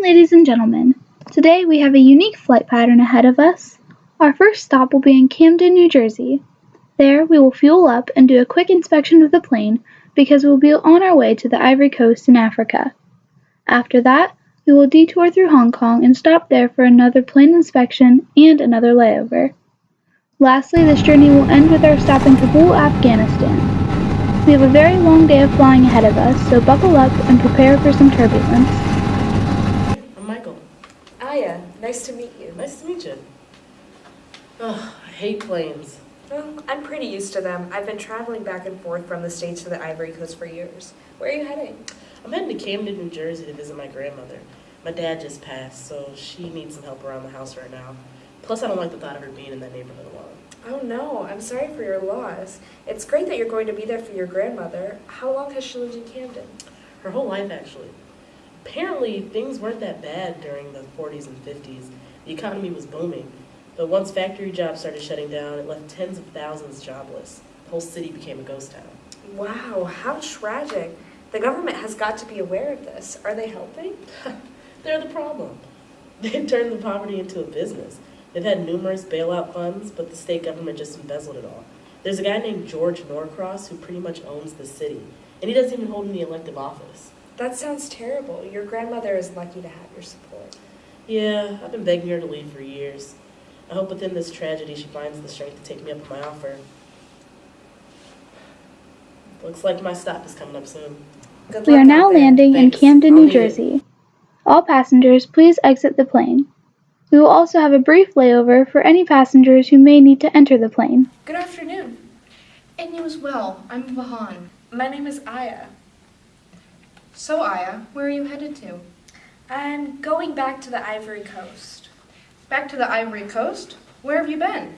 ladies and gentlemen. Today we have a unique flight pattern ahead of us. Our first stop will be in Camden, New Jersey. There we will fuel up and do a quick inspection of the plane because we will be on our way to the Ivory Coast in Africa. After that, we will detour through Hong Kong and stop there for another plane inspection and another layover. Lastly, this journey will end with our stop in Kabul, Afghanistan. We have a very long day of flying ahead of us, so buckle up and prepare for some turbulence. I'm Michael. Aya, nice to meet you. Nice to meet you. Oh, I hate planes. Well, I'm pretty used to them. I've been traveling back and forth from the States to the Ivory Coast for years. Where are you heading? I'm heading to Camden, New Jersey to visit my grandmother. My dad just passed, so she needs some help around the house right now. Plus, I don't like the thought of her being in that neighborhood alone. Oh no, I'm sorry for your loss. It's great that you're going to be there for your grandmother. How long has she lived in Camden? Her whole life, actually. Apparently, things weren't that bad during the 40s and 50s. The economy was booming. But once factory jobs started shutting down, it left tens of thousands jobless. The whole city became a ghost town. Wow, how tragic. The government has got to be aware of this. Are they helping? They're the problem. They've turned the poverty into a business. They've had numerous bailout funds, but the state government just embezzled it all. There's a guy named George Norcross who pretty much owns the city, and he doesn't even hold any elective office. That sounds terrible. Your grandmother is lucky to have your support. Yeah, I've been begging her to leave for years. I hope within this tragedy she finds the strength to take me up on my offer. Looks like my stop is coming up soon. Good We luck are now out there. landing in Thanks. Camden, I'll New need it. Jersey. All passengers, please exit the plane. We will also have a brief layover for any passengers who may need to enter the plane. Good afternoon. And you as well. I'm Vahan. My name is Aya. So, Aya, where are you headed to? I'm going back to the Ivory Coast. Back to the Ivory Coast? Where have you been?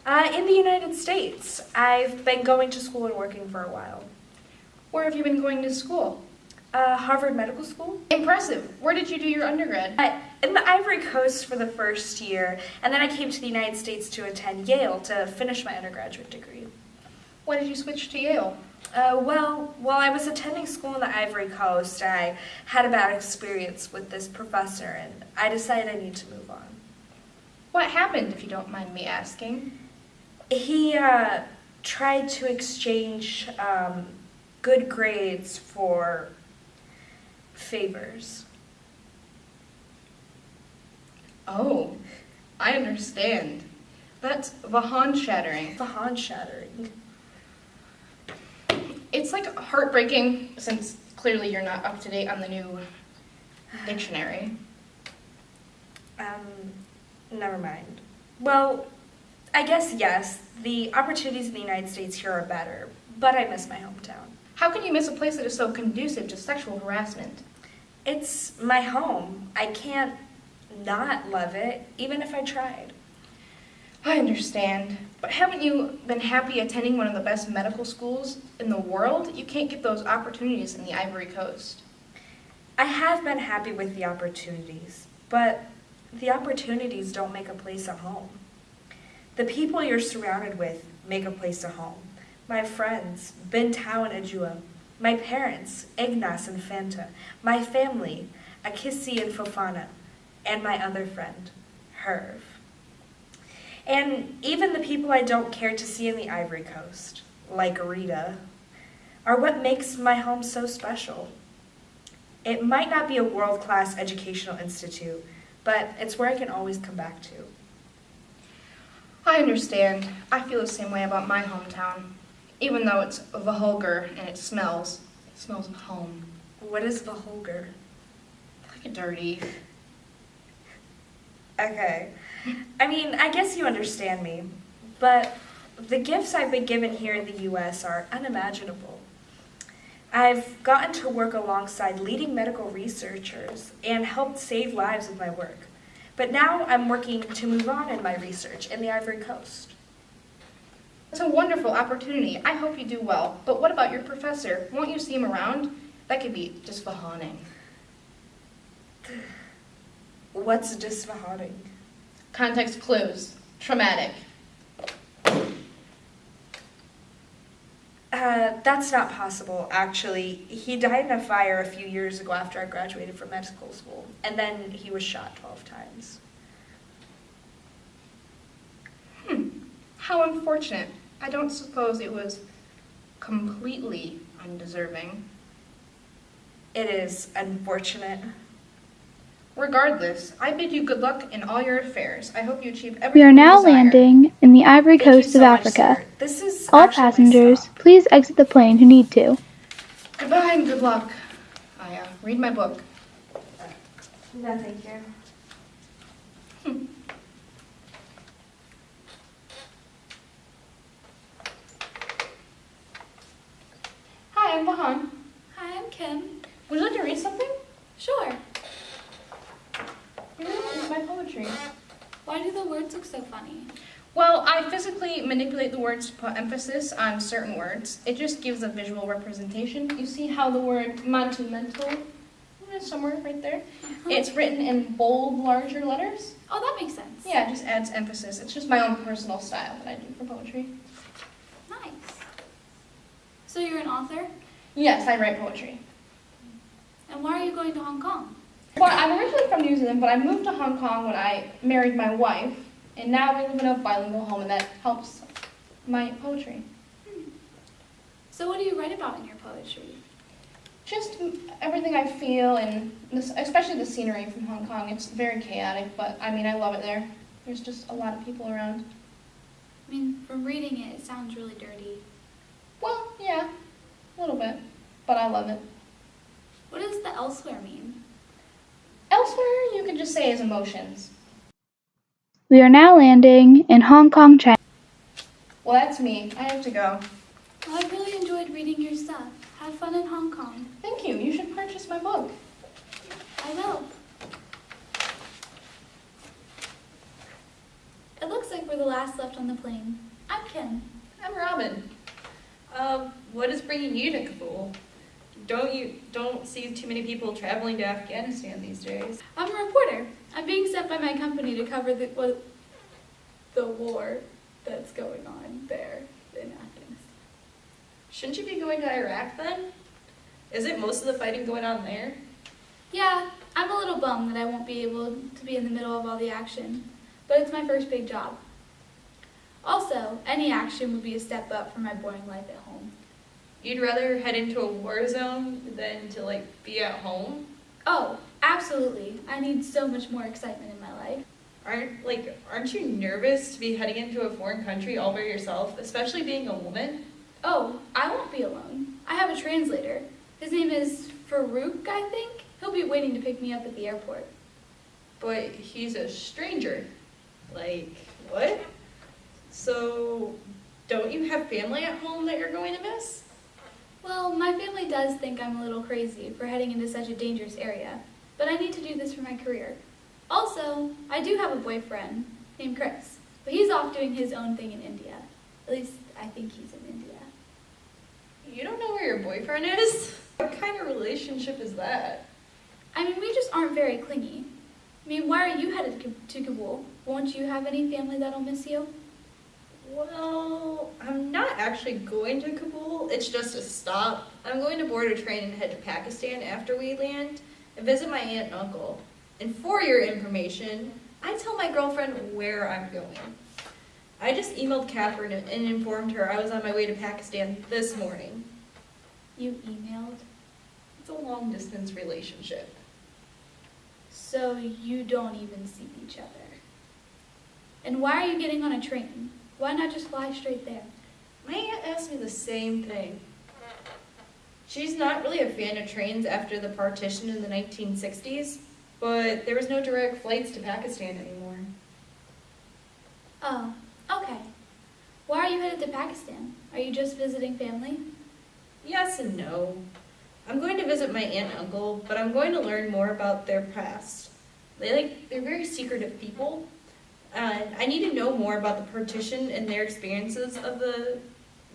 In the United States. I've been going to school and working for a while. Where have you been going to school? Harvard Medical School. Impressive. Where did you do your undergrad? In the Ivory Coast for the first year, and then I came to the United States to attend Yale to finish my undergraduate degree. Why did you switch to Yale? Well, while I was attending school in the Ivory Coast, I had a bad experience with this professor, and I decided I need to move on. What happened, if you don't mind me asking? He tried to exchange good grades for favors. Oh, I understand. That's Vahan shattering. Vahan shattering. It's like heartbreaking since clearly you're not up to date on the new dictionary. Never mind. Well, I guess yes, the opportunities in the United States here are better, but I miss my hometown. How can you miss a place that is so conducive to sexual harassment? It's my home. I can't not love it, even if I tried. I understand, but haven't you been happy attending one of the best medical schools in the world? You can't get those opportunities in the Ivory Coast. I have been happy with the opportunities, but the opportunities don't make a place a home. The people you're surrounded with make a place a home. My friends, Bintao and Ajua, my parents, Ignas and Fanta, my family, Akisi and Fofana, and my other friend, Herv. And even the people I don't care to see in the Ivory Coast, like Rita, are what makes my home so special. It might not be a world-class educational institute, but it's where I can always come back to. I understand. I feel the same way about my hometown. Even though it's vulgar and it smells of home. What is vulgar? Like a dirty. Okay. I mean, I guess you understand me, but the gifts I've been given here in the U.S. are unimaginable. I've gotten to work alongside leading medical researchers and helped save lives with my work. But now I'm working to move on in my research in the Ivory Coast. It's a wonderful opportunity. I hope you do well. But what about your professor? Won't you see him around? That could be disvahaning. What's disvahaning? Context clues. Traumatic. That's not possible, actually. He died in a fire a few years ago after I graduated from medical school, and then he was shot 12 times. How unfortunate. I don't suppose it was completely undeserving. It is unfortunate. Regardless, I bid you good luck in all your affairs. I hope you achieve everything We are now you desire. landing in the Ivory Thank you Coast so of much, Africa. sir. This is All actually my passengers, stop. please exit the plane who need to. Goodbye and good luck. I read my book. No, thank you. Hi, I'm Vahan. Hi, I'm Kim. Would you like to read something? Sure. Here is my poetry. Why do the words look so funny? Well, I physically manipulate the words to put emphasis on certain words. It just gives a visual representation. You see how the word monumental is somewhere right there? It's written in bold, larger letters. Oh, that makes sense. Yeah, it just adds emphasis. It's just my own personal style that I do for poetry. Nice. So you're an author? Yes, I write poetry. And why are you going to Hong Kong? Well, I'm originally from New Zealand, but I moved to Hong Kong when I married my wife, and now we live in a bilingual home, and that helps my poetry. So what do you write about in your poetry? Just everything I feel, and especially the scenery from Hong Kong. It's very chaotic, but I mean, I love it there. There's just a lot of people around. I mean, from reading it, it sounds really dirty. Well, yeah, a little bit, but I love it. What does the elsewhere mean? Elsewhere, you could just say is emotions. We are now landing in Hong Kong, China. Well, that's me. I have to go. Well, I really enjoyed reading your stuff. Have fun in Hong Kong. Thank you. You should purchase my book. I will. It looks like we're the last left on the plane. I'm Kim. I'm Robin. What is bringing you to Kabul? Don't see too many people traveling to Afghanistan these days. I'm a reporter. I'm being sent by my company to cover the war that's going on there in Afghanistan. Shouldn't you be going to Iraq then? Isn't most of the fighting going on there? Yeah, I'm a little bummed that I won't be able to be in the middle of all the action, but it's my first big job. Also, any action would be a step up from my boring life at home. You'd rather head into a war zone than to be at home? Oh, absolutely. I need so much more excitement in my life. Aren't you nervous to be heading into a foreign country all by yourself, especially being a woman? Oh, I won't be alone. I have a translator. His name is Farouk, I think. He'll be waiting to pick me up at the airport. But he's a stranger. What? So, don't you have family at home that you're going to miss? Well, my family does think I'm a little crazy for heading into such a dangerous area, but I need to do this for my career. Also, I do have a boyfriend named Chris, but he's off doing his own thing in India. At least, I think he's in India. You don't know where your boyfriend is? What kind of relationship is that? I mean, we just aren't very clingy. I mean, why are you headed to Kabul? Won't you have any family that'll miss you? Well, I'm not actually going to Kabul. It's just a stop. I'm going to board a train and head to Pakistan after we land and visit my aunt and uncle. And for your information, I tell my girlfriend where I'm going. I just emailed Katlyn and informed her I was on my way to Pakistan this morning. You emailed? It's a long-distance relationship. So you don't even see each other. And why are you getting on a train? Why not just fly straight there? My aunt asked me the same thing. She's not really a fan of trains after the partition in the 1960s, but there was no direct flights to Pakistan anymore. Oh, okay. Why are you headed to Pakistan? Are you just visiting family? Yes and no. I'm going to visit my aunt and uncle, but I'm going to learn more about their past. They're very secretive people, and I need to know more about the partition and their experiences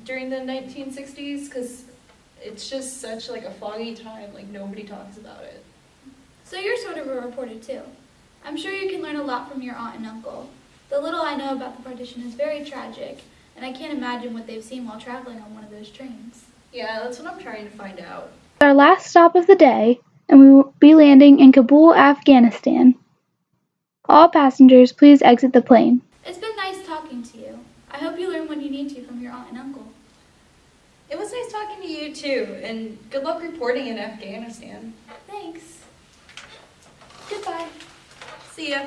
during the 1960s, because it's just such a foggy time, nobody talks about it. So you're sort of a reporter too. I'm sure you can learn a lot from your aunt and uncle. The little I know about the partition is very tragic, and I can't imagine what they've seen while traveling on one of those trains. Yeah, that's what I'm trying to find out. Our last stop of the day, and we will be landing in Kabul, Afghanistan. All passengers, please exit the plane. It's been nice talking to you. I hope you learn what you need to from your aunt and uncle. It was nice talking to you too, and good luck reporting in Afghanistan. Thanks. Goodbye. See ya.